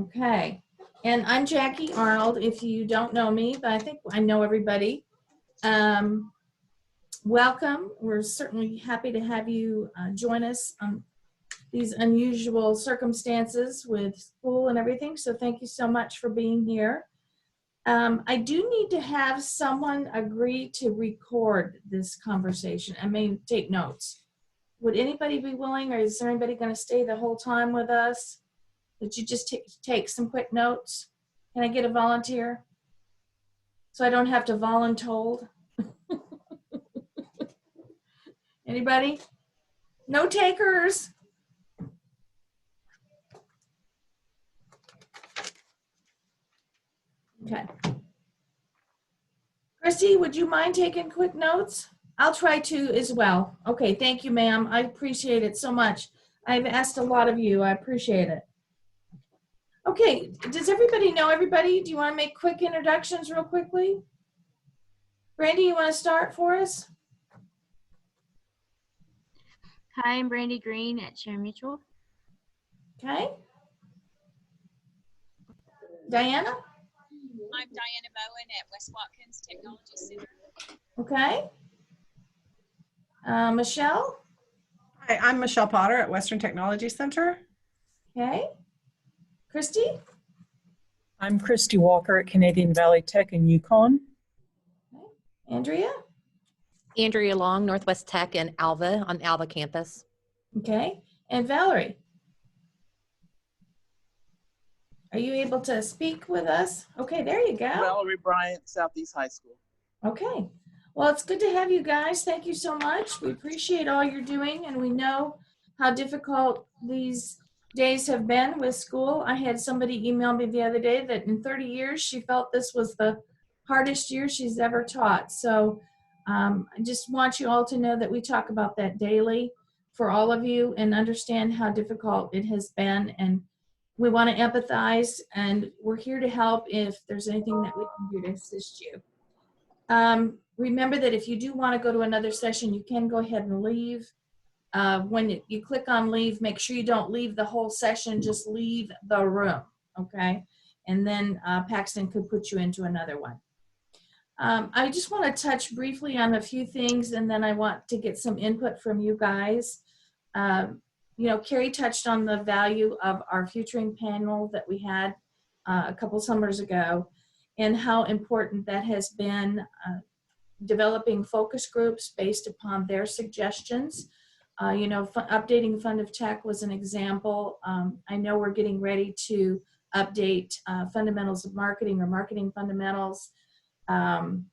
Okay. And I'm Jackie Arnold, if you don't know me, but I think I know everybody. Welcome. We're certainly happy to have you join us on these unusual circumstances with school and everything. So thank you so much for being here. I do need to have someone agree to record this conversation. I mean, take notes. Would anybody be willing, or is there anybody going to stay the whole time with us? Would you just take some quick notes? Can I get a volunteer? So I don't have to voluntold. Anybody? No takers? Okay. Christy, would you mind taking quick notes? I'll try to as well. Okay, thank you, ma'am. I appreciate it so much. I've asked a lot of you. I appreciate it. Okay, does everybody know everybody? Do you want to make quick introductions real quickly? Brandy, you want to start for us? Hi, I'm Brandy Green at Share Mutual. Okay. Diana? I'm Diana Bowen at West Watkins Technology Center. Okay. Michelle? Hi, I'm Michelle Potter at Western Technology Center. Okay. Christy? I'm Christy Walker at Canadian Valley Tech in Yukon. Okay. Andrea? Andrea Long, Northwest Tech in Alva, on Alva campus. Okay. And Valerie? Are you able to speak with us? Okay, there you go. Valerie Bryant, Southeast High School. Okay. Well, it's good to have you guys. Thank you so much. We appreciate all you're doing, and we know how difficult these days have been with school. I had somebody email me the other day that in 30 years, she felt this was the hardest year she's ever taught. So I just want you all to know that we talk about that daily for all of you and understand how difficult it has been. And we want to empathize, and we're here to help if there's anything that we can do to assist you. Remember that if you do want to go to another session, you can go ahead and leave. When you click on leave, make sure you don't leave the whole session, just leave the room, okay? And then Paxton could put you into another one. I just want to touch briefly on a few things, and then I want to get some input from you guys. You know, Carrie touched on the value of our Futuring panel that we had a couple summers ago, and how important that has been developing focus groups based upon their suggestions. You know, updating Fund of Tech was an example. I know we're getting ready to update fundamentals of marketing, or marketing fundamentals. And,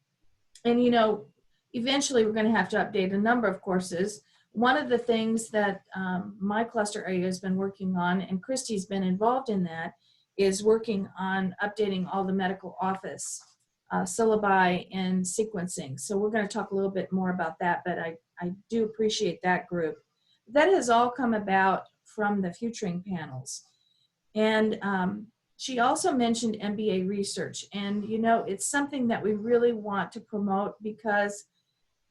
you know, eventually we're going to have to update a number of courses. One of the things that my cluster area has been working on, and Christy's been involved in that, is working on updating all the medical office syllabi and sequencing. So we're going to talk a little bit more about that, but I do appreciate that group. That has all come about from the Futuring panels. And she also mentioned MBA research. And, you know, it's something that we really want to promote because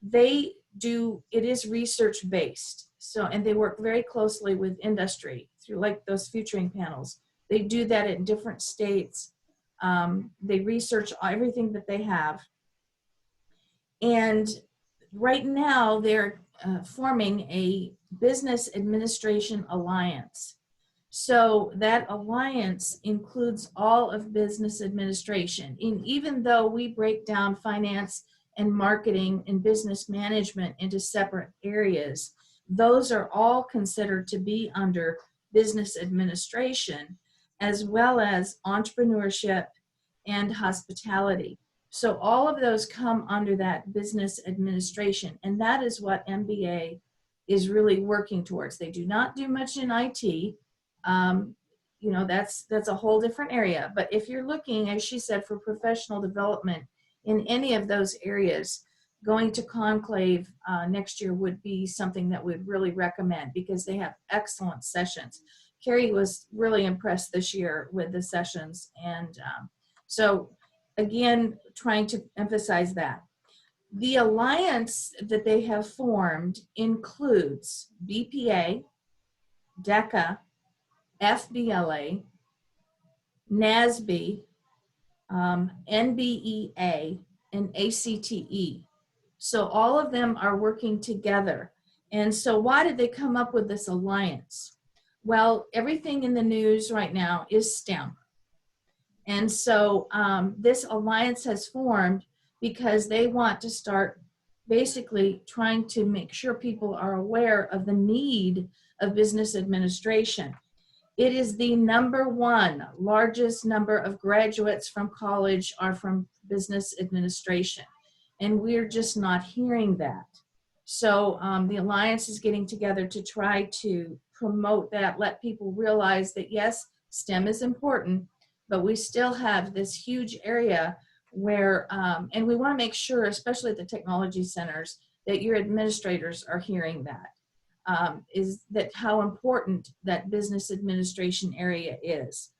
they do, it is research based. So, and they work very closely with industry through like those Futuring panels. They do that in different states. They research everything that they have. And right now they're forming a business administration alliance. So that alliance includes all of business administration. And even though we break down finance and marketing and business management into separate areas, those are all considered to be under business administration, as well as entrepreneurship and hospitality. So all of those come under that business administration, and that is what MBA is really working towards. They do not do much in IT. You know, that's a whole different area. But if you're looking, as she said, for professional development in any of those areas, going to Conclave next year would be something that we'd really recommend, because they have excellent sessions. Carrie was really impressed this year with the sessions. And so again, trying to emphasize that. The alliance that they have formed includes BPA, DECA, FBLA, NASB, NBEA, and ACTE. So all of them are working together. And so why did they come up with this alliance? Well, everything in the news right now is STEM. And so this alliance has formed because they want to start basically trying to make sure people are aware of the need of business administration. It is the #1 largest number of graduates from college are from business administration. And we're just not hearing that. So the Alliance is getting together to try to promote that, let people realize that yes, STEM is important, but we still have this huge area where, and we want to make sure, especially at the technology centers, that your administrators are hearing that. Is that how important that business administration area is.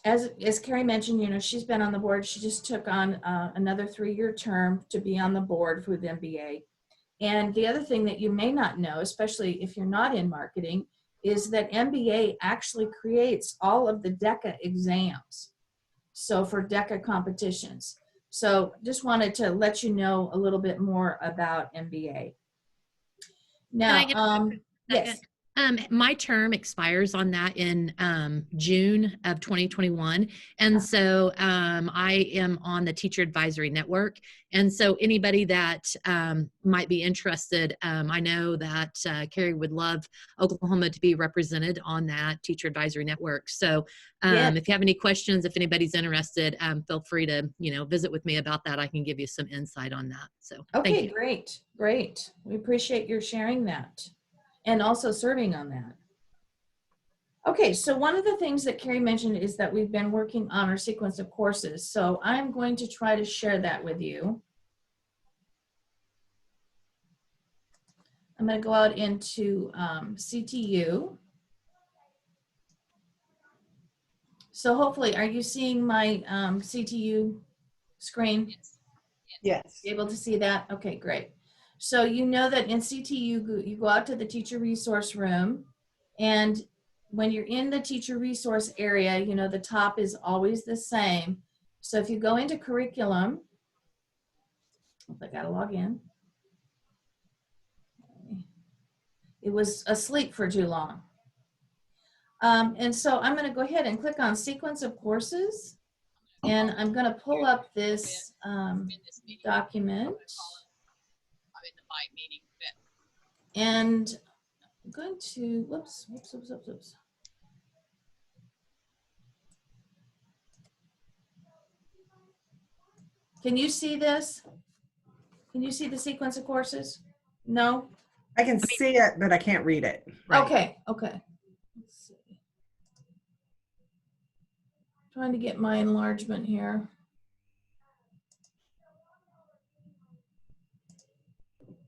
As Carrie mentioned, you know, she's been on the board. She just took on another 3-year term to be on the board with MBA. And the other thing that you may not know, especially if you're not in marketing, is that MBA actually creates all of the DECA exams. So for DECA competitions. So just wanted to let you know a little bit more about MBA. Now, yes. My term expires on that in June of 2021. And so I am on the Teacher Advisory Network. And so anybody that might be interested, I know that Carrie would love Oklahoma to be represented on that Teacher Advisory Network. So if you have any questions, if anybody's interested, feel free to, you know, visit with me about that. I can give you some insight on that. So Okay, thank you. great, great. We appreciate your sharing that and also serving on that. Okay, so one of the things that Carrie mentioned is that we've been working on our sequence of courses. So I'm going to try to share that with you. I'm going to go out into CTU. So hopefully, are you seeing my CTU screen? Yes. Yes. You able to see that? Okay, great. So you know that in CTU, you go out to the teacher resource room, and when you're in the teacher resource area, you know, the top is always the same. So if you go into curriculum, I gotta log in. It was asleep for too long. And so I'm gonna go ahead and click on sequence of courses, and I'm gonna pull up this In this meeting, document. I'm in the BMITE meeting, but And I'm going to, whoops. Can you see this? Can you see the sequence of courses? No? I can see it, but I can't read it. Right. Okay, okay. Let's see. Trying to get my enlargement here.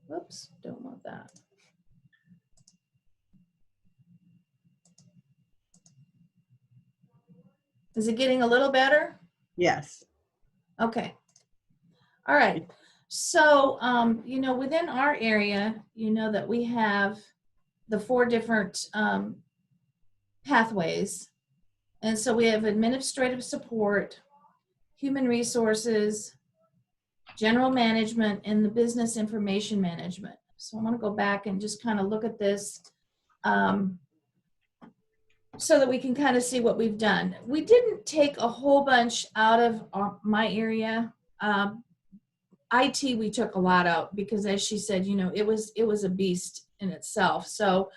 Whoops, don't want that. Is it getting a little better? Yes. Okay. All right. So, you know, within our area, you know that we have the 4 different pathways. And so we have administrative support, human resources, general management, and the business information management. So I want to go back and just kind of look at this so that we can kind of see what we've done. We didn't take a whole bunch out of my area. IT, we took a lot out because, as she said, you know, it was a beast in itself. So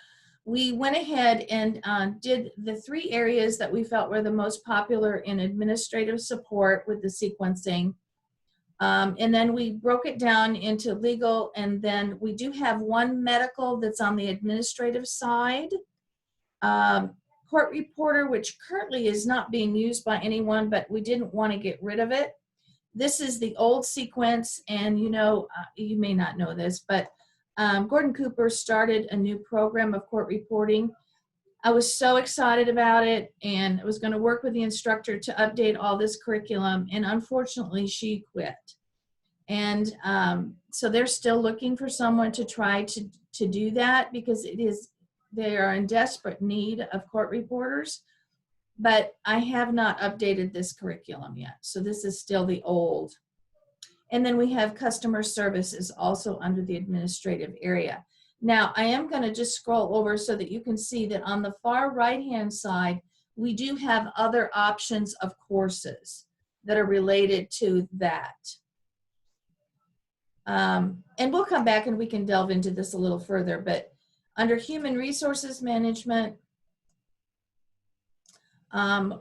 we went ahead and did the 3 areas that we felt were the most popular in administrative support with the sequencing. And then we broke it down into legal, and then we do have 1 medical that's on the administrative side. Court reporter, which currently is not being used by anyone, but we didn't want to get rid of it. This is the old sequence, and you know, you may not know this, but Gordon Cooper started a new program of court reporting. I was so excited about it, and I was going to work with the instructor to update all this curriculum, and unfortunately she quit. And so they're still looking for someone to try to do that, because it is they are in desperate need of court reporters, but I have not updated this curriculum yet. So this is still the old. And then we have customer service is also under the administrative area. Now, I am going to just scroll over so that you can see that on the far right-hand side, we do have other options of courses that are related to that. And we'll come back and we can delve into this a little further, but under human resources management,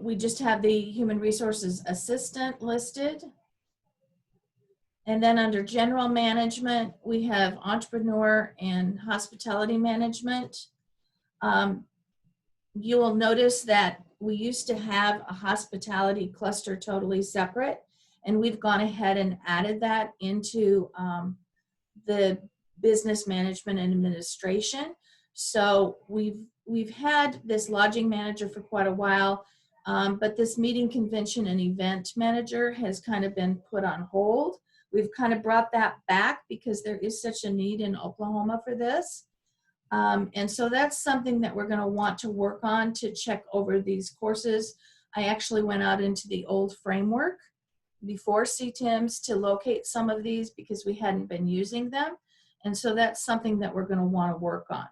we just have the human resources assistant listed. And then under general management, we have entrepreneur and hospitality management. You will notice that we used to have a hospitality cluster totally separate, and we've gone ahead and added that into the business management and administration. So we've had this lodging manager for quite a while, but this meeting, convention, and event manager has kind of been put on hold. We've kind of brought that back because there is such a need in Oklahoma for this. And so that's something that we're going to want to work on to check over these courses. I actually went out into the old framework before CTIMS to locate some of these because we hadn't been using them. And so that's something that we're going to want to work on.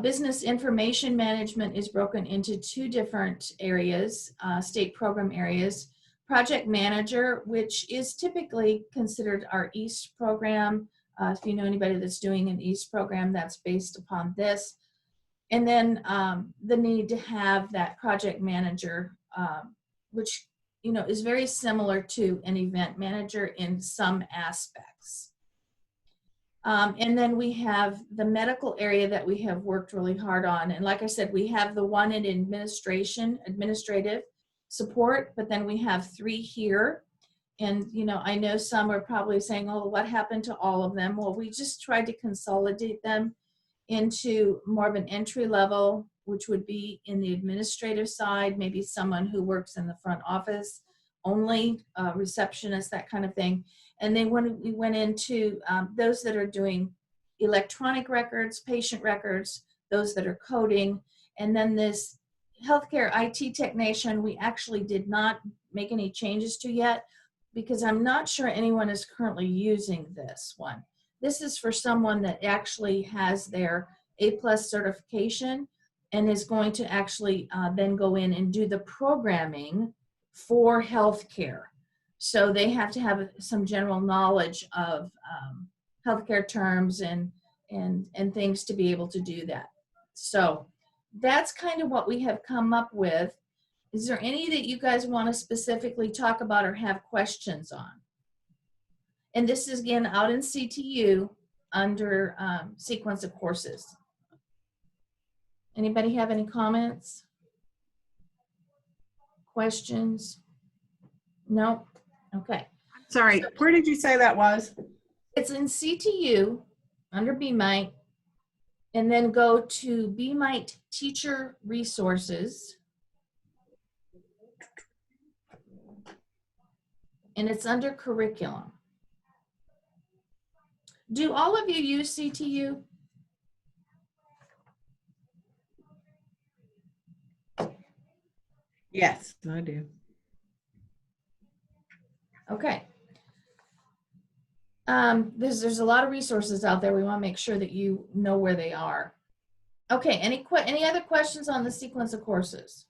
Business information management is broken into two different areas, state program areas. Project manager, which is typically considered our EAST program. If you know anybody that's doing an EAST program, that's based upon this. And then the need to have that project manager, which is very similar to an event manager in some aspects. And then we have the medical area that we have worked really hard on. And like I said, we have the one in administrative support, but then we have 3 here. And, I know some are probably saying, oh, what happened to all of them? Well, we just tried to consolidate them into more of an entry level, which would be in the administrative side, maybe someone who works in the front office only, receptionist, that kind of thing. And then when we went into those that are doing electronic records, patient records, those that are coding, and then this healthcare IT technician, we actually did not make any changes to yet because I'm not sure anyone is currently using this one. This is for someone that actually has their A+ certification and is going to actually then go in and do the programming for healthcare. So they have to have some general knowledge of healthcare terms and things to be able to do that. So that's kind of what we have come up with. Is there any that you guys want to specifically talk about or have questions on? And this is again out in CTU under sequence of courses. Anybody have any comments? Questions? No? Okay. Sorry, where did you say that was? It's in CTU under BMITE, and then go to BMITE Teacher Resources. And it's under curriculum. Do all of you use CTU? Yes, I do. Okay. There's a lot of resources out there. We want to make sure that you know where they are. Okay, any other questions on the sequence of courses?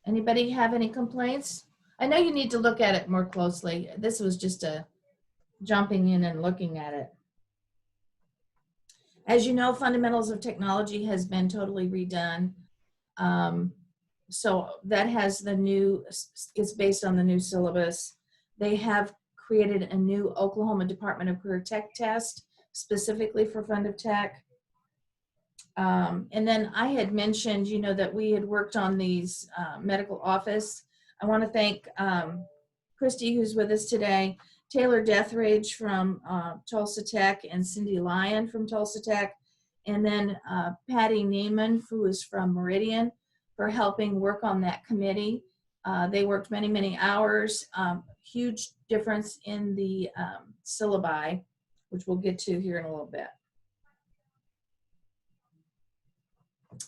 Anybody have any complaints? I know you need to look at it more closely. This was just a jumping in and looking at it. As you know, Fundamentals of Technology has been totally redone. So that has it's based on the new syllabus. They have created a new Oklahoma Department of Career Tech test specifically for Fund of Tech. And then I had mentioned, that we had worked on these medical office. I want to thank Christy, who's with us today, Taylor Deathridge from Tulsa Tech, and Cindy Lyon from Tulsa Tech, and then Patty Neiman, who is from Meridian, for helping work on that committee. They worked many, many hours, huge difference in the syllabi which we'll get to here in a little bit.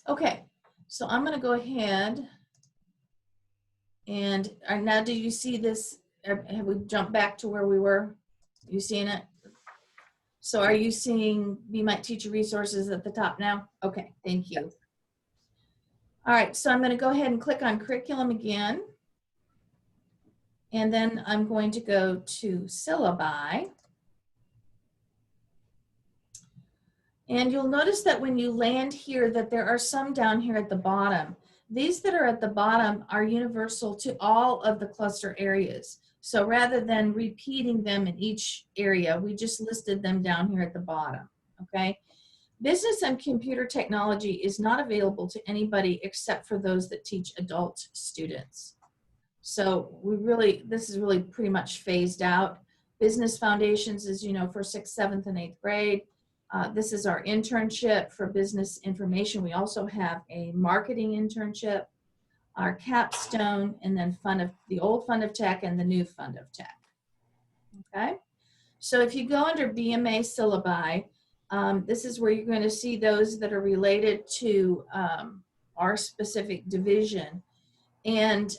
Okay, so I'm going to go ahead and now do you see this? Have we jumped back to where we were? You seeing it? So are you seeing BMITE teacher resources at the top now? Okay, thank you. All right, so I'm going to go ahead and click on curriculum again. And then I'm going to go to syllabi. And you'll notice that when you land here that there are some down here at the bottom. These that are at the bottom are universal to all of the cluster areas. So rather than repeating them in each area, we just listed them down here at the bottom, okay? Business and computer technology is not available to anybody except for those that teach adult students. So this is really pretty much phased out. Business foundations is, you know, for 6th, 7th, and 8th grade. This is our internship for business information. We also have a marketing internship, our capstone, and then the old fund of tech and the new fund of tech. Okay, so if you go under BMA syllabi, this is where you're going to see those that are related to our specific division. And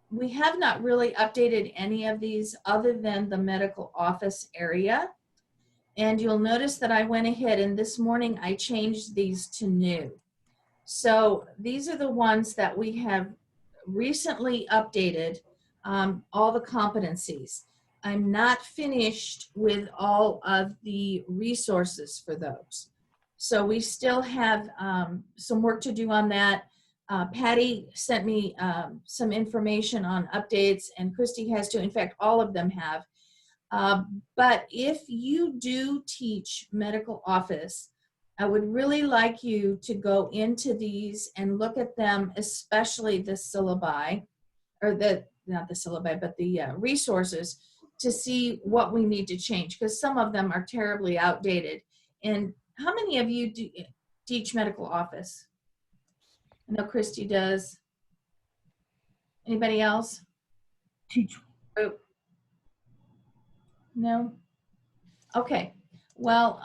we have not really updated any of these other than the medical office area. And you'll notice that I went ahead and this morning I changed these to new. So these are the ones that we have recently updated, all the competencies. I'm not finished with all of the resources for those. So we still have some work to do on that. Patty sent me some information on updates, and Christy has too. In fact, all of them have. But if you do teach medical office, I would really like you to go into these and look at them, especially the syllabi, or not the syllabi, but the resources, to see what we need to change, because some of them are terribly outdated. And how many of you do teach medical office? I know Christy does. Anybody else? Teach. No? Okay. Well,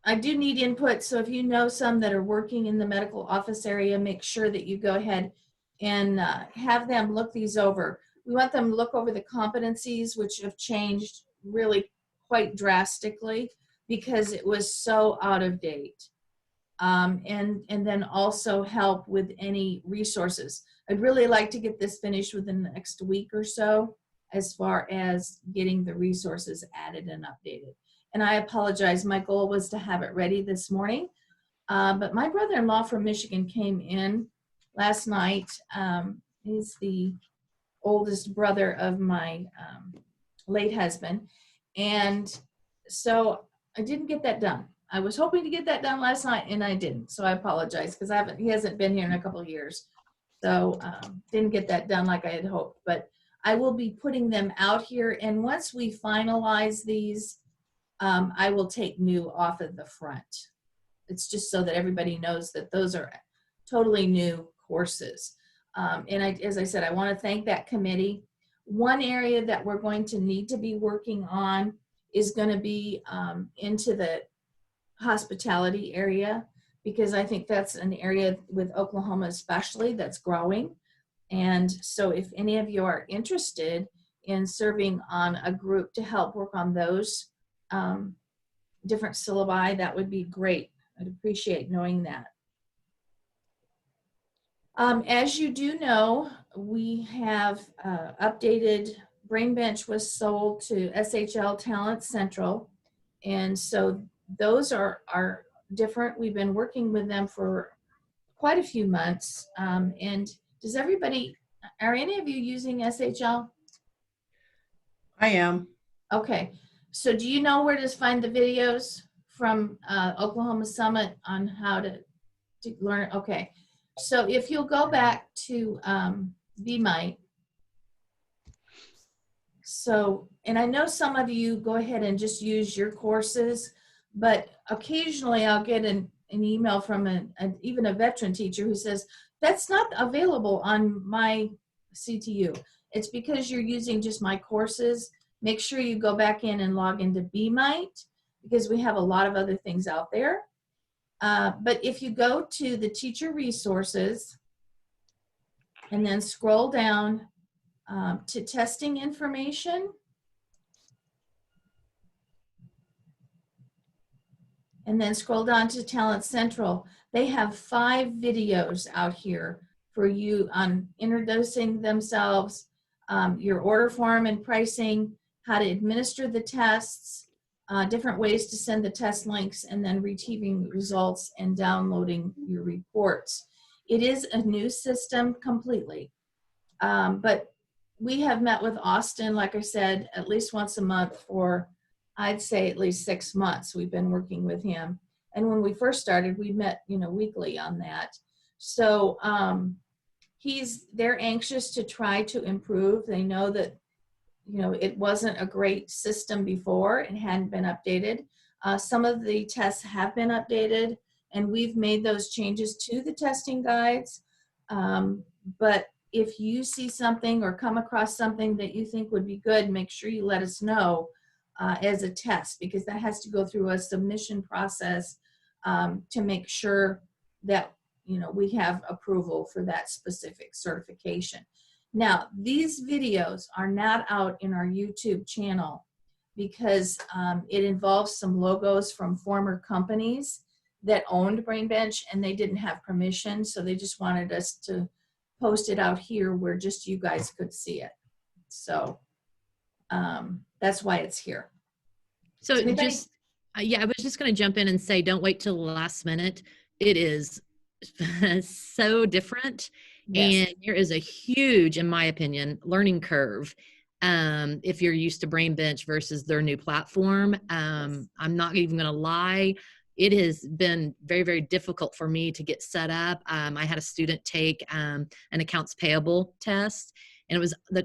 I do need input, so if you know some that are working in the medical office area, make sure that you go ahead and have them look these over. We want them to look over the competencies, which have changed really quite drastically because it was so out of date. And then also help with any resources. I'd really like to get this finished within the next week or so as far as getting the resources added and updated. And I apologize, my goal was to have it ready this morning, but my brother-in-law from Michigan came in last night. He's the oldest brother of my late husband. And so I didn't get that done. I was hoping to get that done last night and I didn't. So I apologize because he hasn't been here in a couple of years. So didn't get that done like I had hoped, but I will be putting them out here. And once we finalize these, I will take new off of the front. It's just so that everybody knows that those are totally new courses. And as I said, I want to thank that committee. One area that we're going to need to be working on is going to be into the hospitality area, because I think that's an area with Oklahoma especially that's growing. And so if any of you are interested in serving on a group to help work on those different syllabi, that would be great. I'd appreciate knowing that. As you do know, we have updated, BrainBench was sold to SHL Talent Central. And so those are different. We've been working with them for quite a few months. And does everybody, are any of you using SHL? I am. Okay. So do you know where to find the videos from Oklahoma Summit on how to learn? Okay. So if you'll go back to BMITE. So, and I know some of you go ahead and just use your courses, but occasionally I'll get an email from even a veteran teacher who says, that's not available on my CTU. It's because you're using just my courses. make sure you go back in and log into BMITE because we have a lot of other things out there. But if you go to the teacher resources and then scroll down to testing information, and then scroll down to Talent Central, they have 5 videos out here for you on introducing themselves, your order form and pricing, how to administer the tests, different ways to send the test links, and then retrieving results and downloading your reports. It is a new system completely, but we have met with Austin, like I said, at least once a month for, I'd say, at least 6 months. We've been working with him. And when we first started, we met, weekly on that. So they're anxious to try to improve. They know that, it wasn't a great system before. It hadn't been updated. Some of the tests have been updated, and we've made those changes to the testing guides. But if you see something or come across something that you think would be good, make sure you let us know as a test, because that has to go through a submission process to make sure that we have approval for that specific certification. Now, these videos are not out in our YouTube channel because it involves some logos from former companies that owned BrainBench, and they didn't have permission, so they just wanted us to post it out here where just you guys could see it. So that's why it's here. So just, yeah, I was just going to jump in and say, don't wait till the last minute. It is so different. Yes. And there is a huge, in my opinion, learning curve if you're used to BrainBench versus their new platform. I'm not even going to lie. It has been very, very difficult for me to get set up. I had a student take an accounts payable test, and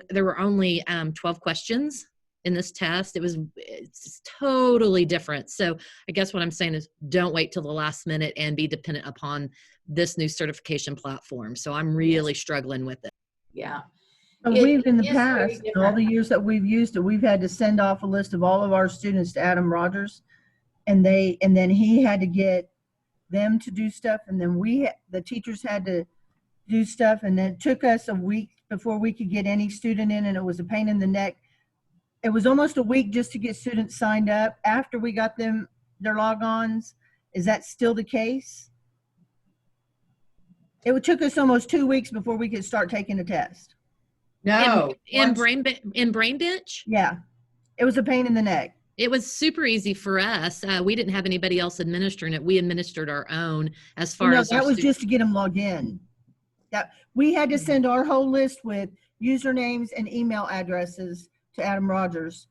there were only 12 questions in this test. It's totally different. So I guess what I'm saying is don't wait till the last minute and be dependent upon this new certification platform. So I'm really struggling with it. Yeah. So we've in the past, all the years that we've used it, we've had to send off a list of all of our students to Adam Rogers, and then he had to get them to do stuff, and then the teachers had to do stuff, and then it took us a week before we could get any student in, and it was a pain in the neck. It was almost a week just to get students signed up after we got them their logons. Is that still the case? It took us almost 2 weeks before we could start taking a test. No. In BrainBench? Yeah. It was a pain in the neck. It was super easy for us. We didn't have anybody else administering it. We administered our own as far as that was just to get them logged in. That we had to send our whole list with usernames and email addresses to Adam Rogers,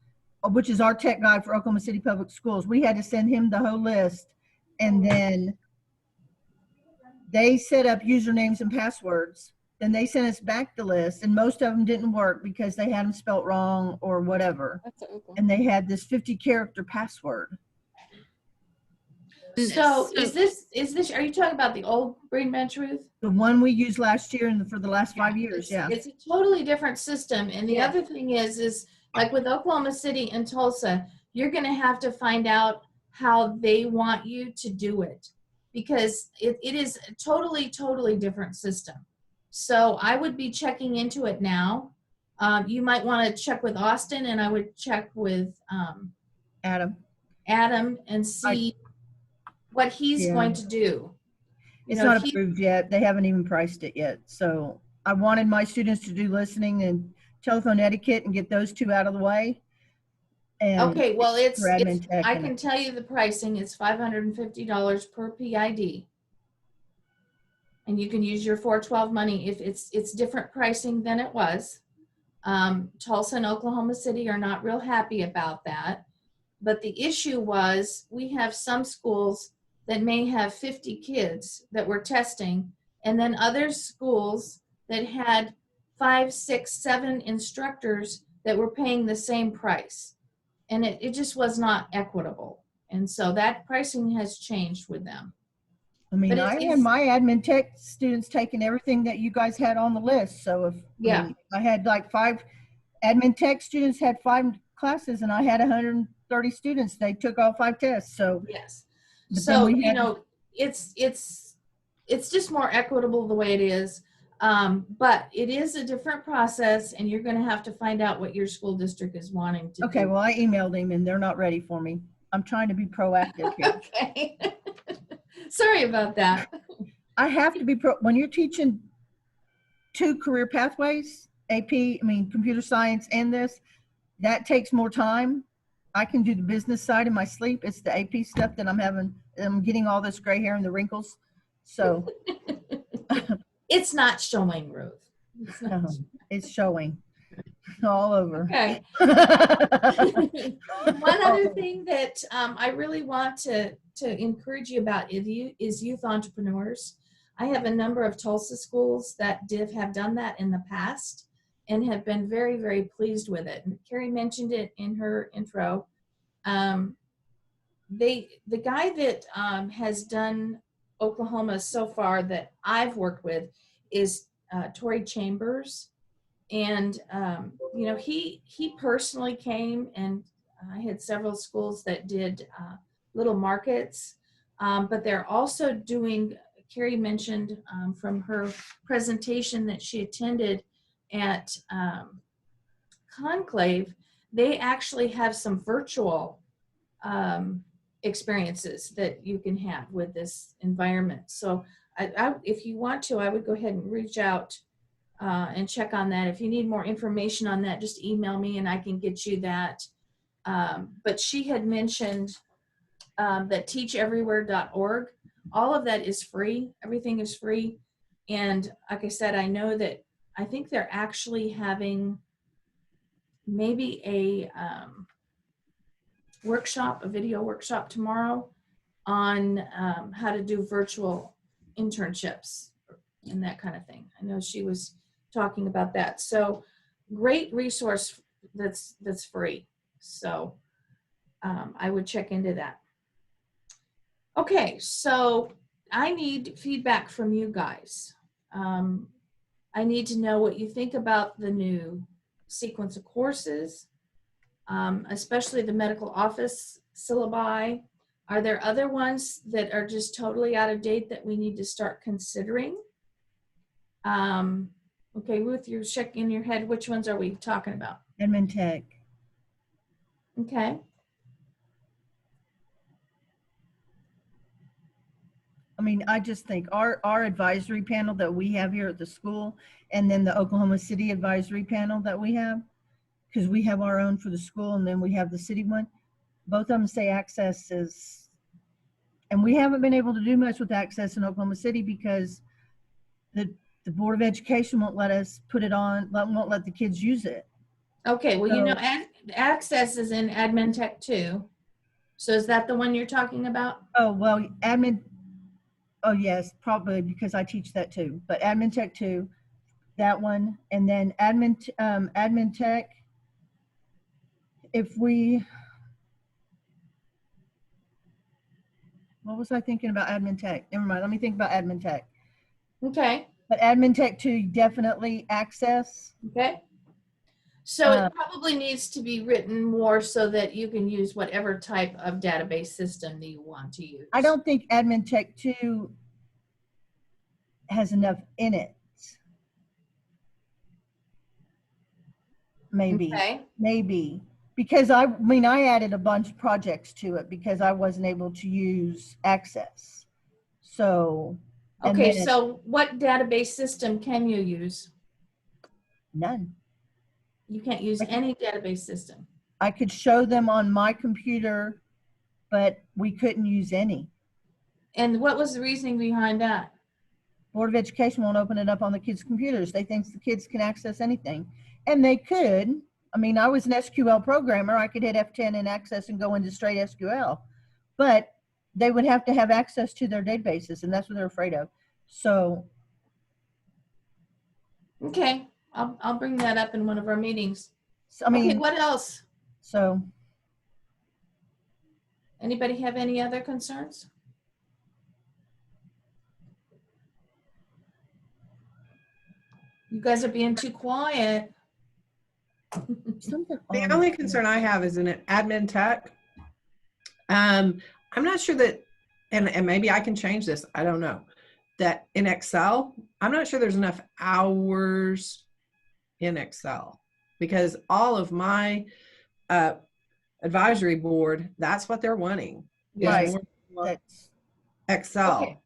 which is our tech guy for Oklahoma City Public Schools. We had to send him the whole list, and then they set up usernames and passwords. Then they sent us back the list, and most of them didn't work because they had them spelt wrong or whatever. And they had this 50-character password. So is this, are you talking about the old BrainBench, Ruth? The one we used last year and for the last 5 years, yeah. It's a totally different system. And the other thing is like with Oklahoma City and Tulsa, you're going to have to find out how they want you to do it, because it is a totally, totally different system. So I would be checking into it now. You might want to check with Austin, and I would check with Adam and see what he's going to do. It's not approved yet. They haven't even priced it yet. So I wanted my students to do listening and telephone etiquette and get those 2 out of the way. And okay, well, I can and tell you the pricing. It's $550 per PID. And you can use your 412 money if it's different pricing than it was. Tulsa and Oklahoma City are not real happy about that. But the issue was we have some schools that may have 50 kids that were testing, and then other schools that had 5, 6, 7 instructors that were paying the same price. And it just was not equitable. And so that pricing has changed with them. I mean, I had my admin tech students taking everything that you guys had on the list. So if I had like 5 admin tech students had 5 classes and I had 130 students. They took all 5 tests. So, Yes. but So, then we had, it's just more equitable the way it is. But it is a different process, and you're going to have to find out what your school district is wanting to okay, do. well, I emailed him and they're not ready for me. I'm trying to be proactive here. Okay. Sorry about that. I have to be when you're teaching 2 career pathways, computer science and this, that takes more time. I can do the business side in my sleep. It's the AP stuff that I'm getting all this gray hair and the wrinkles. So It's not showing, Ruth. It's not it's showing all over. Okay. One other thing that I really want to encourage you about is youth entrepreneurs. I have a number of Tulsa schools that have done that in the past and have been very, very pleased with it. And Carrie mentioned it in her intro. The guy that has done Oklahoma so far that I've worked with is Tori Chambers. And, he personally came, and I had several schools that did little markets, but they're also doing, Carrie mentioned from her presentation that she attended at Conclave, they actually have some virtual experiences that you can have with this environment. So if you want to, I would go ahead and reach out and check on that. If you need more information on that, just email me and I can get you that. But she had mentioned that teacheverywhere.org. All of that is free. Everything is free. And like I said, I think they're actually having maybe a video workshop tomorrow on how to do virtual internships and that kind of thing. I know she was talking about that. So great resource that's free. So I would check into that. Okay, so I need feedback from you guys. I need to know what you think about the new sequence of courses, especially the medical office syllabi. Are there other ones that are just totally out of date that we need to start considering? Okay, Ruth, you're shaking your head. Which ones are we talking about? Admin tech. Okay. I just think our advisory panel that we have here at the school, and then the Oklahoma City advisory panel that we have, because we have our own for the school and then we have the city one, both of them say access is, and we haven't been able to do much with access in Oklahoma City because the Board of Education won't let us put it on, won't let the kids use it. Okay, well, So- access is in Admin Tech 2. So is that the one you're talking about? Oh, well, oh yes, probably because I teach that too, but Admin Tech 2, that one, and then Admin Tech, what was I thinking about Admin Tech? Never mind, let me think about Admin Tech. Okay. But Admin Tech 2, definitely access. Okay. So it probably needs to be written more so that you can use whatever type of database system that you want to use. I don't think Admin Tech 2 has enough in it. Maybe. Okay. Maybe. Because I added a bunch of projects to it because I wasn't able to use access. So. and Okay, then so what database system can you use? none. You can't use any database system. I could show them on my computer, but we couldn't use any. And what was the reasoning behind that? Board of Education won't open it up on the kids' computers. They think the kids can access anything. And they could. I was an SQL programmer. I could hit F10 and access and go into straight SQL. But they would have to have access to their databases, and that's what they're afraid of. So. Okay, I'll bring that up in one of our meetings. So, Okay, what else? So. Anybody have any other concerns? You guys are being too quiet. Something The on only it. concern I have is in admin tech. I'm not sure that, and maybe I can change this. I don't know. That in Excel, I'm not sure there's enough hours in Excel because all of my advisory board, that's what they're wanting. is Right. more That's Excel. Okay.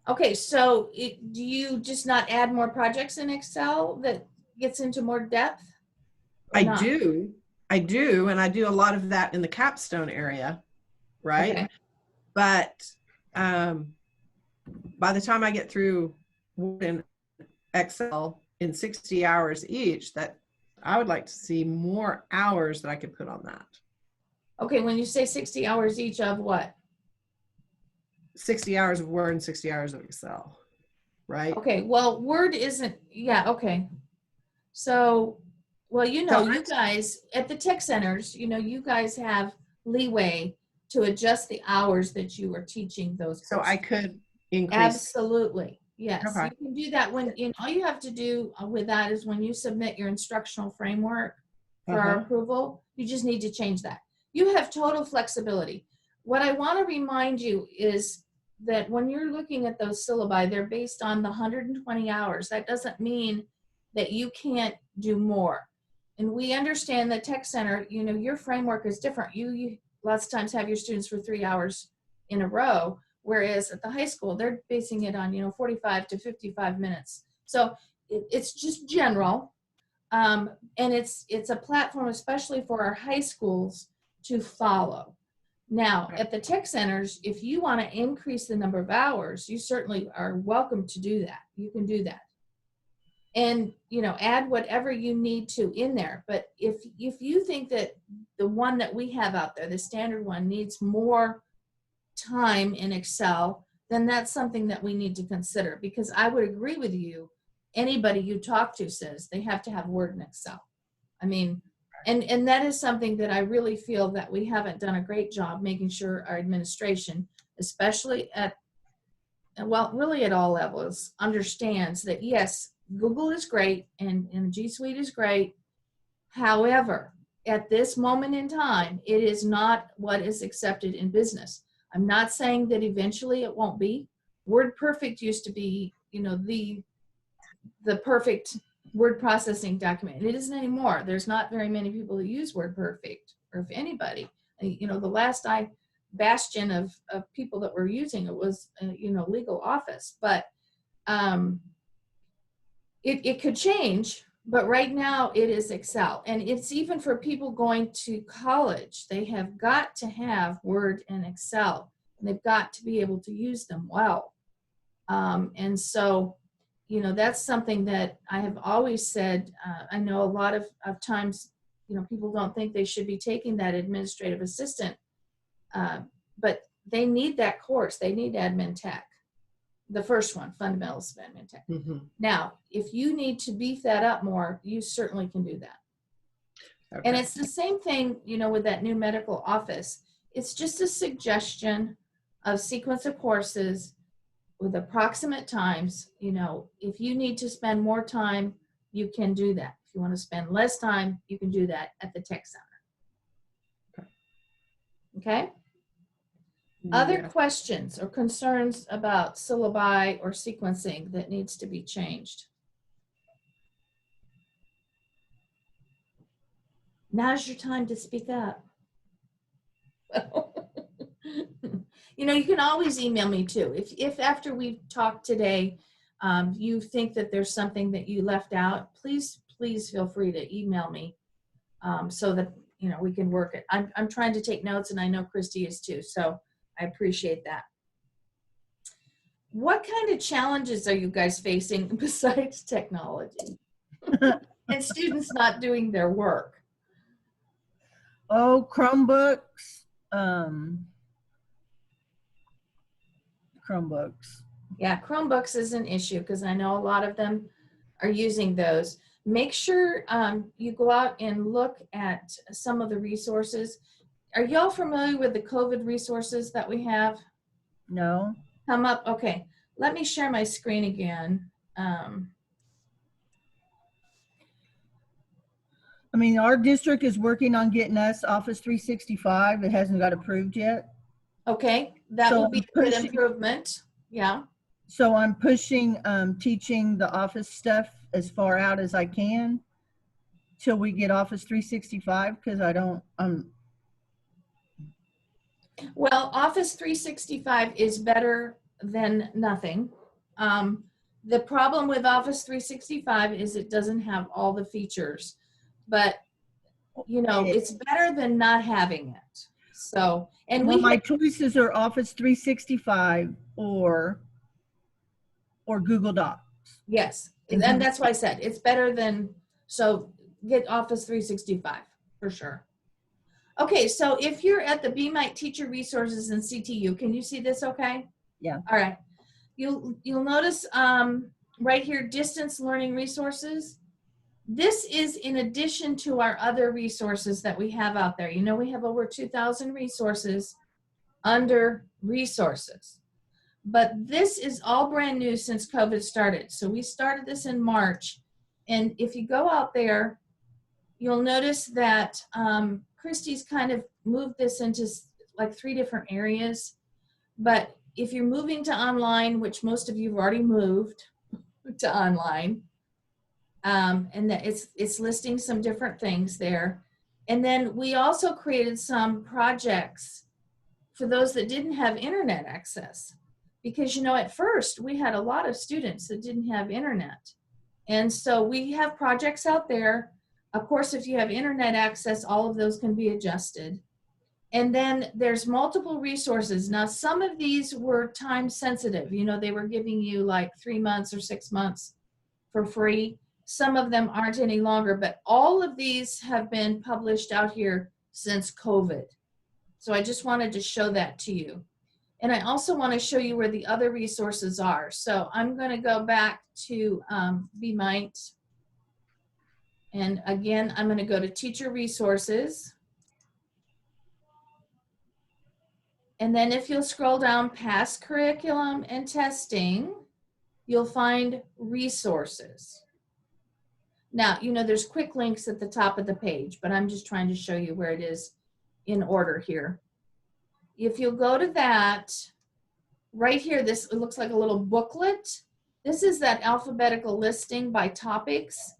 Okay, so do you just not add more projects in Excel that gets into more depth? Or I not? do, and I do a lot of that in the capstone area, right? Okay. But by the time I get through Word and Excel in 60 hours each, that I would like to see more hours that I could put on that. Okay, when you say 60 hours each of what? 60 hours of Word and 60 hours of Excel, right? Okay, well, Word isn't, yeah, okay. So, well, you know, So you guys at the tech centers, you know, you guys have leeway to adjust the hours that you are teaching those So I courses. could increase. Absolutely, yes. Okay. You can do that when, all you have to do with that is when you submit your instructional framework for our approval, you just need to change that. You have total flexibility. What I want to remind you is that when you're looking at those syllabi, they're based on the 120 hours. That doesn't mean that you can't do more. And we understand that Tech Center, you know, your framework is different. You lots of times have your students for 3 hours in a row, whereas at the high school, they're basing it on, you know, 45 to 55 minutes. So it's just general. And it's a platform, especially for our high schools, to follow. Now, at the tech centers, if you want to increase the number of hours, you certainly are welcome to do that. You can do that. And, you know, add whatever you need to in there. But if you think that the one that we have out there, the standard one, needs more time in Excel, then that's something that we need to consider. Because I would agree with you, anybody you talk to says they have to have Word and Excel. I mean, and that is something that I really feel that we haven't done a great job making sure our administration, especially at, well, really at all levels, understands that yes, Google is great and G Suite is great. However, at this moment in time, it is not what is accepted in business. I'm not saying that eventually it won't be. WordPerfect used to be, you know, the perfect word processing document. It isn't anymore. There's not very many people that use WordPerfect, or if anybody. You know, the last bastion of people that were using it was, you know, Legal Office. But it could change. But right now it is Excel. And it's even for people going to college. They have got to have Word and Excel. And they've got to be able to use them well. And so, you know, that's something that I have always said. I know a lot of times, you know, people don't think they should be taking that administrative assistant, but they need that course. They need admin tech. The first one, fundamentals of admin tech. Now, if you need to beef that up more, you certainly can do that. Okay. And it's the same thing, you know, with that new medical office. It's just a suggestion of sequence of courses with approximate times. You know, if you need to spend more time, you can do that. If you want to spend less time, you can do that at the tech center. Okay? Other questions or concerns about syllabi or sequencing that needs to be changed? Now's your time to speak up. You know, you can always email me too. If after we've talked today, you think that there's something that you left out, please feel free to email me so that, you know, we can work it. I'm trying to take notes, and I know Christy is too, so I appreciate that. What kind of challenges are you guys facing besides technology and students not doing their work? Oh, Chromebooks. Chromebooks. Yeah, Chromebooks is an issue because I know a lot of them are using those. Make sure you go out and look at some of the resources. Are y'all familiar with the COVID resources that we have? No. Come up. Okay, let me share my screen again. I mean, our district is working on getting us Office 365. It hasn't got approved yet. Okay, that So will be I'm a good pushing- improvement. Yeah. So I'm pushing teaching the Office stuff as far out as I can till we get Office 365 because Well, Office 365 is better than nothing. The problem with Office 365 is it doesn't have all the features, but you know, it's better than not having it. So, and well, we, my choices are Office 365 or Google Docs. yes, And and that's why I said it's better than, so get Office 365 for sure. Okay, so if you're at the BMITE Teacher Resources in CTU, can you see this okay? Yeah. All right. You'll notice right here, distance learning resources. This is in addition to our other resources that we have out there. You know, we have over 2,000 resources under resources. But this is all brand new since COVID started. So we started this in March. And if you go out there, you'll notice that Christy's kind of moved this into like 3 different areas. But if you're moving to online, which most of you have already moved to online, and that it's listing some different things there. And then we also created some projects for those that didn't have internet access. Because, you know, at first we had a lot of students that didn't have internet. And so we have projects out there. Of course, if you have internet access, all of those can be adjusted. And then there's multiple resources. Now, some of these were time sensitive. You know, they were giving you like 3 months or 6 months for free. Some of them aren't any longer, but all of these have been published out here since COVID. So I just wanted to show that to you. And I also want to show you where the other resources are. So I'm going to go back to BMITE. And again, I'm going to go to Teacher Resources. And then if you'll scroll down past curriculum and testing, you'll find resources. Now, you know, there's quick links at the top of the page, but I'm just trying to show you where it is in order here. If you'll go to that, right here, this, it looks like a little booklet. This is that alphabetical listing by topics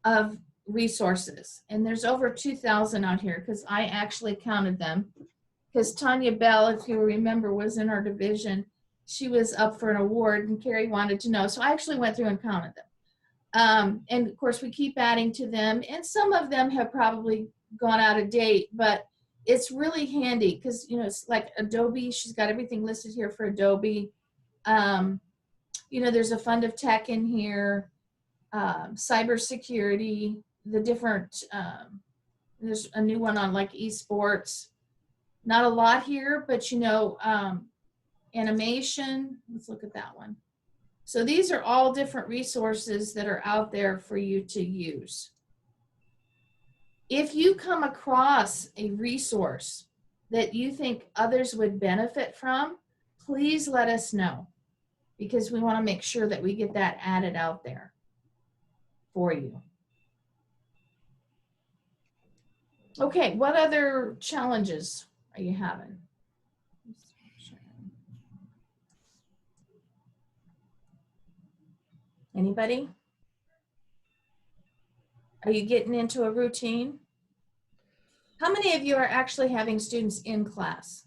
of resources. And there's over 2,000 out here because I actually counted them. Because Tanya Bell, if you remember, was in our division. She was up for an award and Carrie wanted to know. So I actually went through and counted them. And of course we keep adding to them, and some of them have probably gone out of date, but it's really handy because, you know, it's like Adobe. She's got everything listed here for Adobe. You know, there's a fund of tech in here, cybersecurity, the different, there's a new one on like esports. Not a lot here, but you know, animation, let's look at that one. So these are all different resources that are out there for you to use. If you come across a resource that you think others would benefit from, please let us know, because we want to make sure that we get that added out there for you. Okay, what other challenges are you having? Anybody? Are you getting into a routine? How many of you are actually having students in class?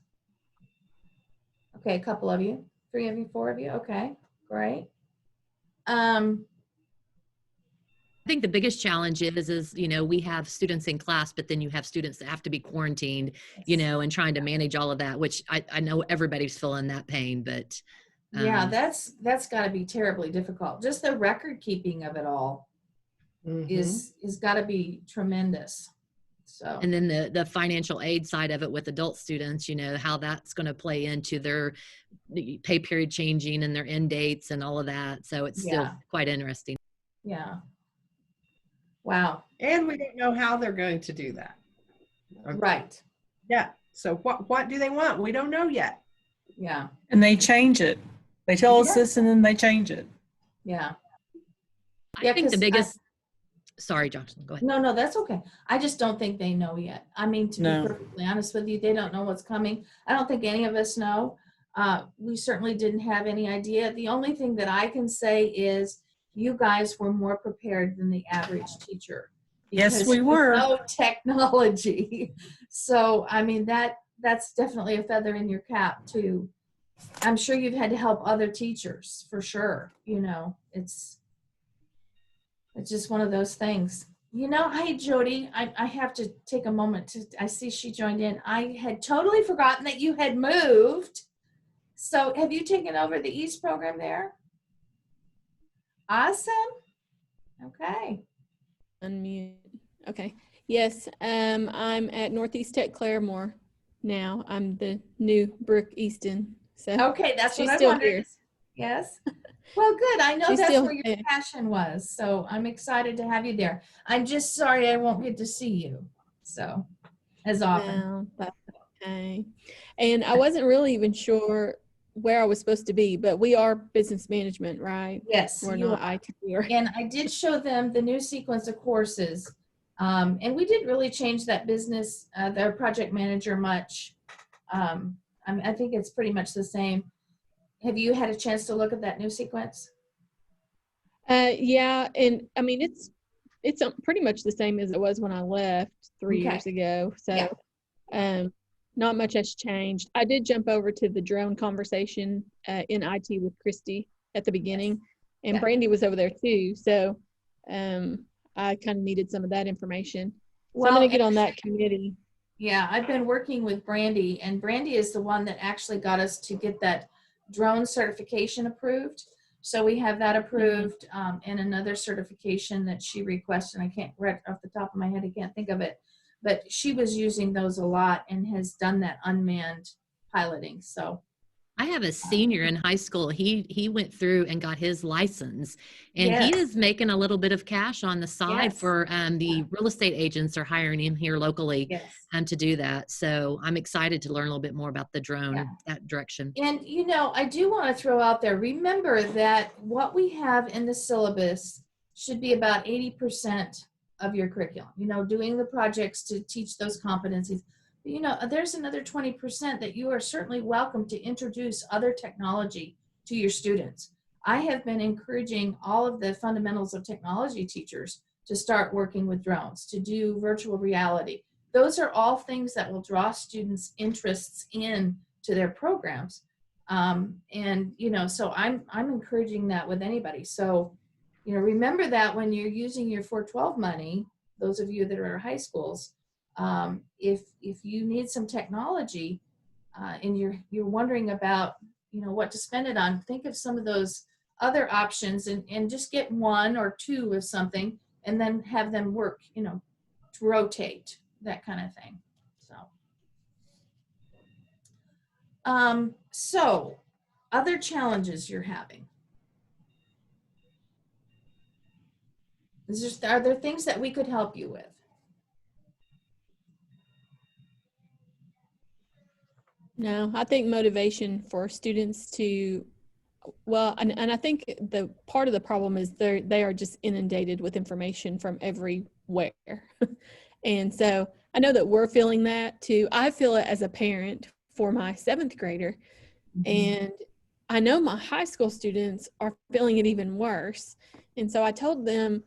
Okay, a couple of you, 3 of you, 4 of you. Okay, great. I think the biggest challenge is, you know, we have students in class, but then you have students that have to be quarantined, you know, and trying to manage all of that, which I know everybody's feeling that pain, but. Yeah, that's got to be terribly difficult. Just the record keeping of it all is got to be tremendous. So. And then the financial aid side of it with adult students, you know, how that's going to play into their pay period changing and their end dates and all of that. So it's still quite interesting. Yeah. Wow. And we don't know how they're going to do that. Right. Yeah. So what do they want? We don't know yet. Yeah. And they change it. They tell us this and then they change it. Yeah. I think the biggest, sorry, Jocelyn, go ahead. No, that's okay. I just don't think they know yet. I mean, to No. be perfectly honest with you, they don't know what's coming. I don't think any of us know. We certainly didn't have any idea. The only thing that I can say is you guys were more prepared than the average teacher. Yes, because we you were. know technology. So, I mean, that's definitely a feather in your cap too. I'm sure you've had to help other teachers for sure. You know, it's just one of those things. You know, hey, Jody, I have to take a moment to, I see she joined in. I had totally forgotten that you had moved. So have you taken over the East program there? Awesome. Okay. Unmute. Okay. Yes, I'm at Northeast Tech Claremore now. I'm the new Brooke Easton. So Okay, that's she's what I still wondered. here. Yes. Well, good. I know She's that's still where your here. passion was. So I'm excited to have you there. I'm just sorry I won't get to see you. So as often. No, that's okay. And I wasn't really even sure where I was supposed to be, but we are business management, right? Yes, We're you not are. IT. Or And I did show them the new sequence of courses. And we didn't really change that business, their project manager much. I think it's pretty much the same. Have you had a chance to look at that new sequence? yeah, and I mean it's pretty much the same as it was when I left 3 Okay. years ago. So Yeah. not much has changed. I did jump over to the drone conversation in IT with Christy at the beginning, and Yeah. Brandy was over there too. So I kind of needed some of that information. So I'm Well, going to get on that committee. yeah, I've been working with Brandy, and Brandy is the one that actually got us to get that drone certification approved. So we have that approved, and another certification that she requested. I can't, right off the top of my head, I can't think of it, but she was using those a lot and has done that unmanned piloting. So I have a senior in high school. He went through and got his license, and he Yes. is making a little bit of cash on the side Yes. for the real estate agents are hiring him here locally yes. to do that. So I'm excited to learn a little bit more about the drone, Yeah. that direction. And, you know, I do want to throw out there, remember that what we have in the syllabus should be about 80% of your curriculum, you know, doing the projects to teach those competencies. But, you know, there's another 20% that you are certainly welcome to introduce other technology to your students. I have been encouraging all of the fundamentals of technology teachers to start working with drones, to do virtual reality. Those are all things that will draw students' interests in to their programs. And, you know, so I'm encouraging that with anybody. So, you know, remember that when you're using your 412 money, those of you that are in high schools, if you need some technology and you're wondering about, you know, what to spend it on, think of some of those other options and just get one or two of something and then have them work, you know, to rotate, that kind of thing. So other challenges you're having. Are there things that we could help you with? No, I think motivation for students to, well, and I think the part of the problem is they are just inundated with information from everywhere. And so I know that we're feeling that too. I feel it as a parent for my 7th grader. And I know my high school students are feeling it even worse. And so I told them,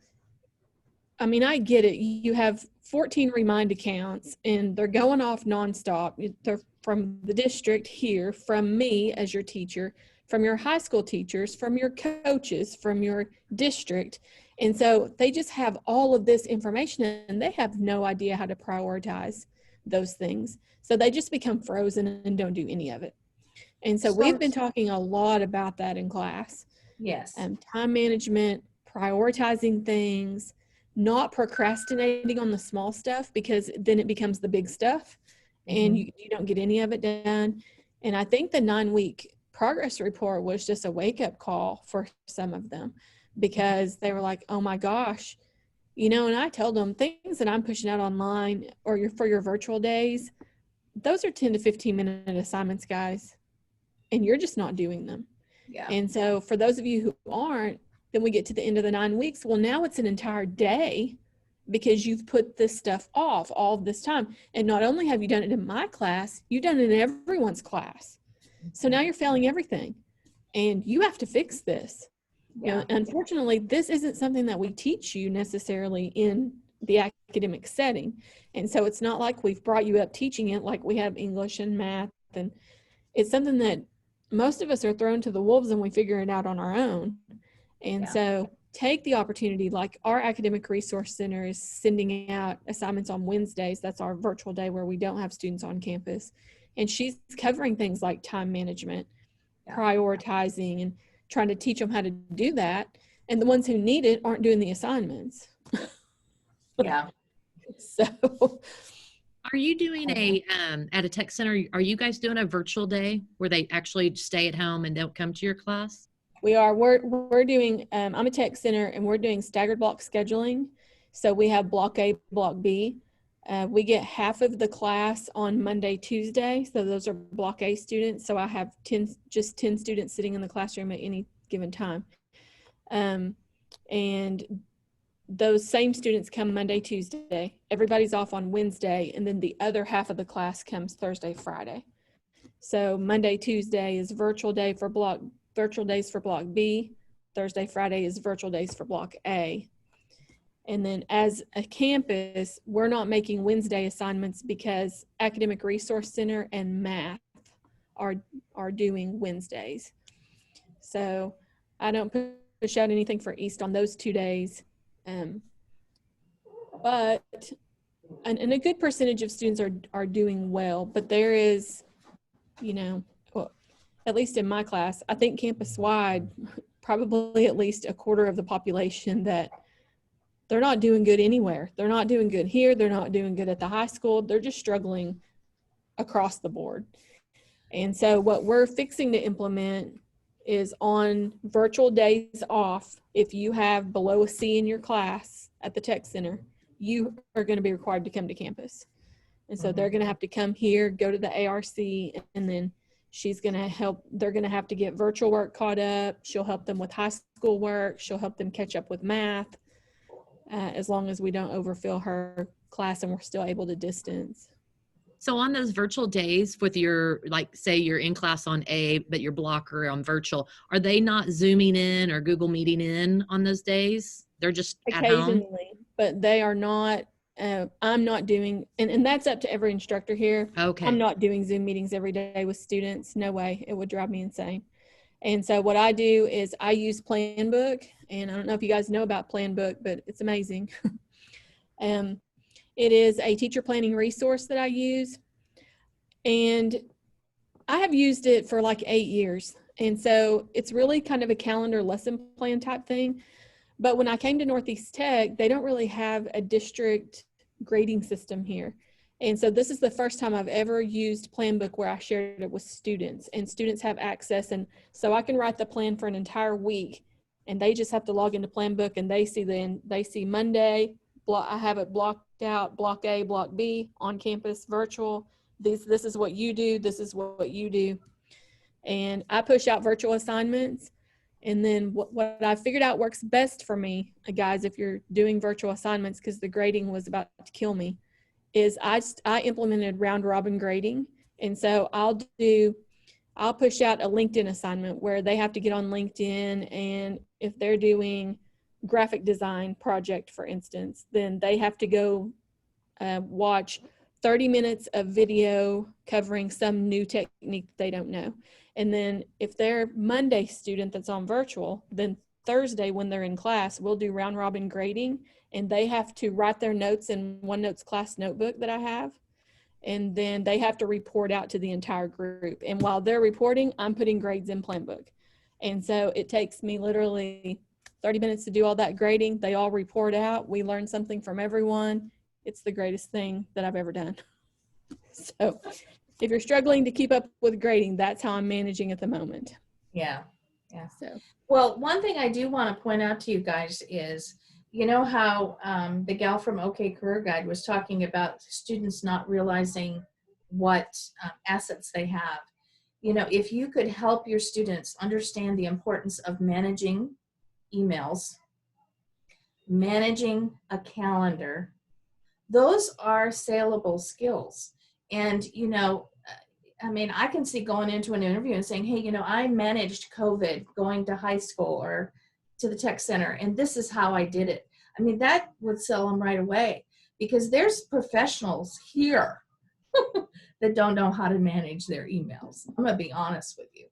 I mean, I get it. You have 14 Remind accounts and they're going off nonstop. They're from the district here, from me as your teacher, from your high school teachers, from your coaches, from your district. And so they just have all of this information and they have no idea how to prioritize those things. So they just become frozen and don't do any of it. And so we've been talking a lot about that in class. Yes. Time management, prioritizing things, not procrastinating on the small stuff because then it becomes the big stuff and you don't get any of it done. And I think the 9-week progress report was just a wake-up call for some of them because they were like, oh my gosh, you know, and I told them things that I'm pushing out online or for your virtual days, those are 10 to 15 minute assignments, guys, and you're just not doing them. Yeah. And so for those of you who aren't, then we get to the end of the 9 weeks. Well, now it's an entire day because you've put this stuff off all this time. And not only have you done it in my class, you've done it in everyone's class. So now you're failing everything and you have to fix this. You know, unfortunately, this isn't something that we teach you necessarily in the academic setting. And so it's not like we've brought you up teaching it like we have English and math. And it's something that most of us are thrown to the wolves and we figure it out on our own. And so take the opportunity, like our Academic Resource Center is sending out assignments on Wednesdays. That's our virtual day where we don't have students on campus. And she's covering things like time management, prioritizing, and trying to teach them how to do that. And the ones who need it aren't doing the assignments. Yeah. So Are you doing at a tech center, are you guys doing a virtual day where they actually stay at home and don't come to your class? we are, we're doing, I'm a tech center and we're doing staggered block scheduling. So we have block A, block B. We get half of the class on Monday, Tuesday. So those are block A students. So I have just 10 students sitting in the classroom at any given time. And those same students come Monday, Tuesday. Everybody's off on Wednesday. And then the other half of the class comes Thursday, Friday. So Monday, Tuesday is virtual days for block B. Thursday, Friday is virtual days for block A. And then as a campus, we're not making Wednesday assignments because Academic Resource Center and math are doing Wednesdays. So I don't push out anything for East on those 2 days. But a good percentage of students are doing well, but there is, well, at least in my class, I think campus-wide, probably at least a quarter of the population that they're not doing good anywhere. They're not doing good here. They're not doing good at the high school. They're just struggling across the board. And so what we're fixing to implement is on virtual days off, if you have below a C in your class at the tech center, you are going to be required to come to campus. And so they're going to have to come here, go to the ARC, and then she's going to help. They're going to have to get virtual work caught up. She'll help them with high school work. She'll help them catch up with math. As long as we don't overfill her class and we're still able to distance. So on those virtual days with your, like, say you're in class on A, but your blocker on virtual, are they not Zooming in or Google Meeting in on those days? They're just at home? Occasionally, but they are not, I'm not doing, and that's up to every instructor here. Okay. I'm not doing Zoom meetings every day with students. No way. It would drive me insane. And so what I do is I use Planbook, and I don't know if you guys know about Planbook, but it's amazing. It is a teacher planning resource that I use, and I have used it for like 8 years. And so it's really kind of a calendar lesson plan type thing. But when I came to Northeast Tech, they don't really have a district grading system here. And so this is the first time I've ever used Planbook where I shared it with students, and students have access. And so I can write the plan for an entire week, and they just have to log into Planbook, and they see Monday, I have it blocked out, block A, block B, on campus, virtual. This is what you do. This is what you do. And I push out virtual assignments. And then what I figured out works best for me, guys, if you're doing virtual assignments, because the grading was about to kill me, is I implemented round robin grading. And so I'll push out a LinkedIn assignment where they have to get on LinkedIn, and if they're doing graphic design project, for instance, then they have to go watch 30 minutes of video covering some new technique they don't know. And then if they're Monday student that's on virtual, then Thursday when they're in class, we'll do round robin grading, and they have to write their notes in OneNotes class notebook that I have. And then they have to report out to the entire group. And while they're reporting, I'm putting grades in Planbook. And so it takes me literally 30 minutes to do all that grading. They all report out. We learn something from everyone. It's the greatest thing that I've ever done. So if you're struggling to keep up with grading, that's how I'm managing at the moment. Yeah. Yeah. So, well, one thing I do want to point out to you guys is, you know how the gal from OK Career Guide was talking about students not realizing what assets they have. You know, if you could help your students understand the importance of managing emails, managing a calendar. Those are saleable skills. And, you know, I mean, I can see going into an interview and saying, hey, you know, I managed COVID going to high school or to the tech center, and this is how I did it. I mean, that would sell them right away, because there's professionals here that don't know how to manage their emails. I'm going to be honest with you.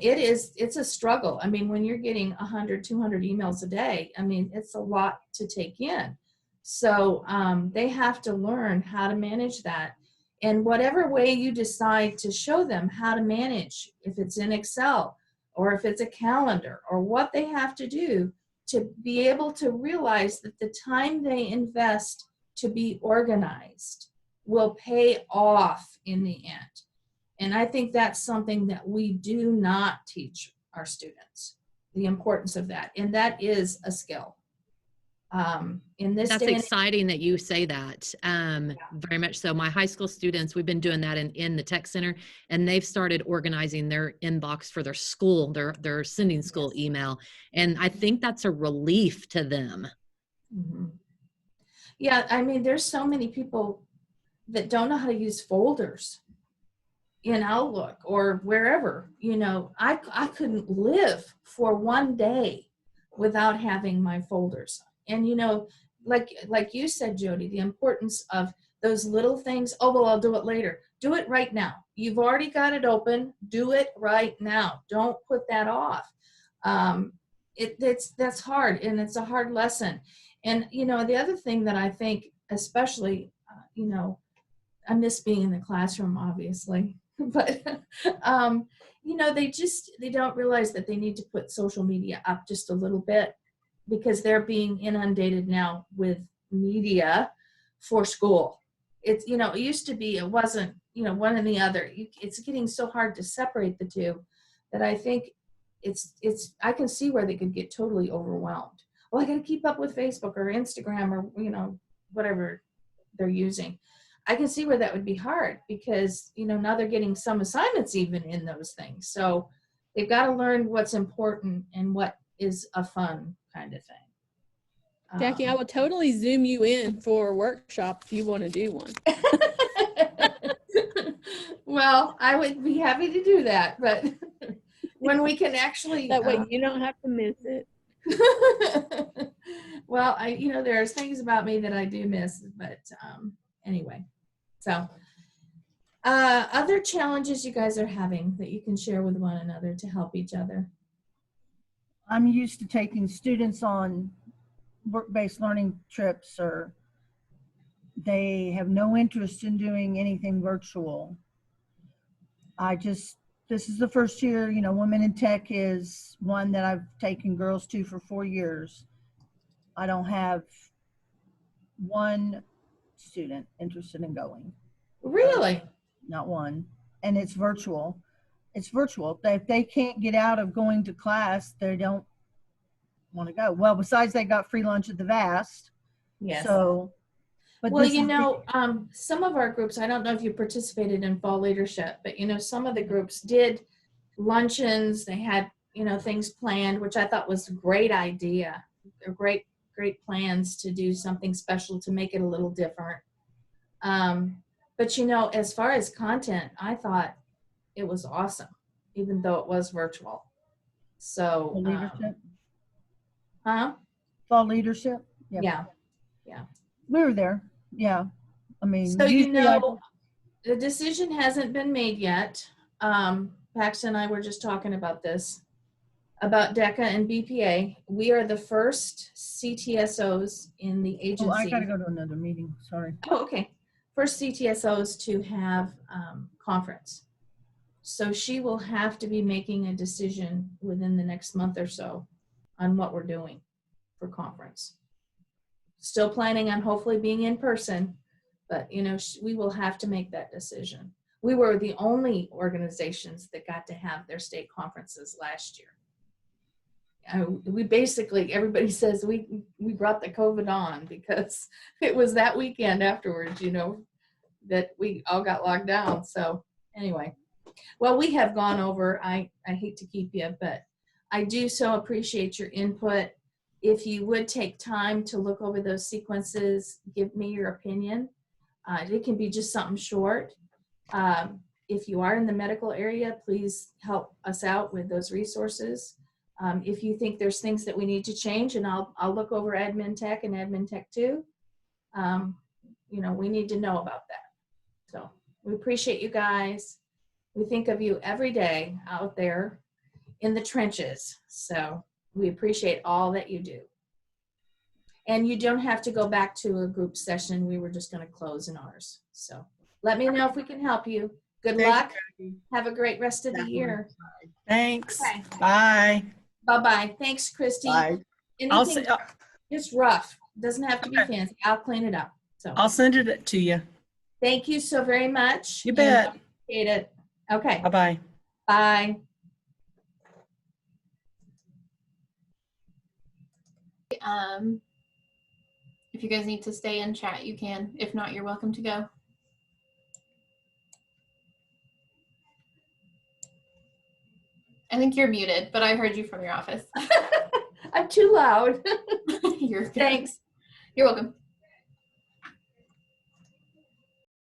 It's a struggle. I mean, when you're getting 100, 200 emails a day, I mean, it's a lot to take in. So they have to learn how to manage that. And whatever way you decide to show them how to manage, if it's in Excel or if it's a calendar, or what they have to do to be able to realize that the time they invest to be organized will pay off in the end. And I think that's something that we do not teach our students, the importance of that. And that is a skill. In this That's day and exciting that you say that. Very much so. My high school students, we've been doing that in the tech center, and they've started organizing their inbox for their school, their sending school email. And I think that's a relief to them. Mhm. Yeah, I mean, there's so many people that don't know how to use folders in Outlook or wherever. You know, I couldn't live for one day without having my folders. And, you know, like you said, Jody, the importance of those little things. Oh, well, I'll do it later. Do it right now. You've already got it open. Do it right now. Don't put that off. That's hard, and it's a hard lesson. And, you know, the other thing that I think, especially, you know, I miss being in the classroom, obviously, but, you know, they don't realize that they need to put social media up just a little bit, because they're being inundated now with media for school. It's, you know, it used to be, it wasn't, you know, one or the other. It's getting so hard to separate the two that I think I can see where they could get totally overwhelmed. Well, I got to keep up with Facebook or Instagram or, you know, whatever they're using. I can see where that would be hard, because, you know, now they're getting some assignments even in those things. So they've got to learn what's important and what is a fun kind of thing. Jackie, I will totally Zoom you in for a workshop if you want to do one. Well, I would be happy to do that, but when we can actually. That way you don't have to miss it. Well, you know, there's things about me that I do miss, but anyway. So other challenges you guys are having that you can share with one another to help each other? I'm used to taking students on work-based learning trips, or they have no interest in doing anything virtual. This is the first year, you know, Women in Tech is one that I've taken girls to for 4 years. I don't have one student interested in going. Really? Not one. And it's virtual. It's virtual. If they can't get out of going to class, they don't want to go. Well, besides they got free lunch at the VAST. Yes. So, but well, you know, some of our groups, I don't know if you participated in fall leadership, but, you know, some of the groups did luncheons. They had, you know, things planned, which I thought was a great idea. They're great plans to do something special to make it a little different. But, you know, as far as content, I thought it was awesome, even though it was virtual. So, fall leadership. Fall leadership. Yeah. We were there. Yeah. I mean, so, you know, the decision hasn't been made yet. Paxton and I were just talking about this, about DECA and BPA. We are the first CTSOs in the agency. Oh, I got to go to another meeting. Sorry. Oh, okay. First CTSOs to have conference. So she will have to be making a decision within the next month or so on what we're doing for conference. Still planning on hopefully being in person, but, you know, we will have to make that decision. We were the only organizations that got to have their state conferences last year. We basically, everybody says we brought the COVID on, because it was that weekend afterwards, you know, that we all got locked down. So anyway, well, we have gone over. I hate to keep you, but I do so appreciate your input. If you would take time to look over those sequences, give me your opinion. It can be just something short. If you are in the medical area, please help us out with those resources. If you think there's things that we need to change, and I'll look over admin tech and admin tech 2. You know, we need to know about that. So we appreciate you guys. We think of you every day out there in the trenches. So we appreciate all that you do. And you don't have to go back to a group session. We were just going to close in ours. So let me know if we can help you. Good luck. Have a great rest of the year. Thanks. Okay. Bye. Bye-bye. Thanks, Christy. I'll Anything say, just rough. Doesn't have to be Okay. fancy. I'll clean it up. So I'll send it to you. thank you so very much. You and bet. I appreciate it. Okay. Bye-bye. Bye. If you guys need to stay and chat, you can. If not, you're welcome to go. I think you're muted, but I heard you from your office. I'm too loud. You're good. Thanks. You're welcome.